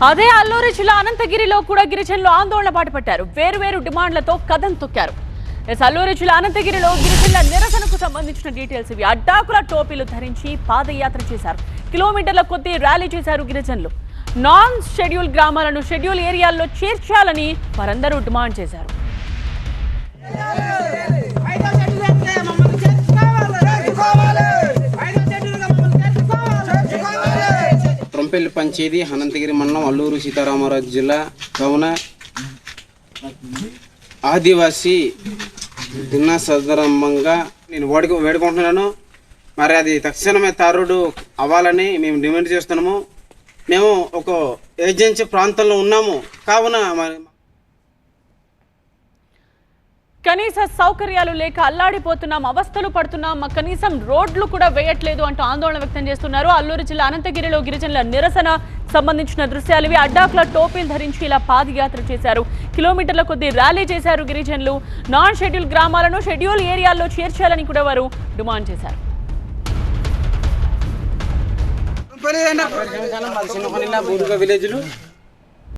అదే అల్లూరి జిల్లా అనంతగిరిలో కూడా గిరిజనులు ఆందోళన బాటపట్టారు. వేరువేరు డిమాండ్లతో కదం తొక్కారు. అల్లూరి జిల్లా అనంతగిరిలో గిరిజనుల నిరసనకు సంబంధించిన డీటెయిల్స్ ఇవి. అడ్డాకుల టోపీలు ధరించి పాదయాత్ర చేశారు. కిలోమీటర్ల కొద్దీ ర్యాలీ చేశారు గిరిజనులు. నాన్ షెడ్యూల్ గ్రామాలను షెడ్యూల్ ఏరియాల్లో చేర్చాలని వారందరూ డిమాండ్ చేశారు. రొంపెల్లి పంచేది అనంతగిరి మండలం అల్లూరు సీతారామరాజు జిల్లా కావున ఆదివాసీ దిన సందర్భంగా నేను వేడుకుంటున్నాను. మరి అది తక్షణమే తారుడు అవ్వాలని మేము డిమాండ్ చేస్తున్నాము. మేము ఒక ఏజెన్సీ ప్రాంతంలో ఉన్నాము కావున కనీస సౌకర్యాలు లేక అల్లాడిపోతున్నాం, అవస్థలు పడుతున్నాం, కనీసం రోడ్లు కూడా వేయట్లేదు అంటూ ఆందోళన వ్యక్తం చేస్తున్నారు. అల్లూరు జిల్లా అనంతగిరిలో గిరిజనుల నిరసన సంబంధించిన దృశ్యాలు ఇవి. అడ్డాకుల టోపీలు ధరించి ఇలా పాదయాత్ర చేశారు. కిలోమీటర్ల కొద్దీ ర్యాలీ చేశారు గిరిజనులు. నాన్ షెడ్యూల్ గ్రామాలను షెడ్యూల్ ఏరియాల్లో చేర్చాలని కూడా వారు డిమాండ్ చేశారు. విలేజ్లు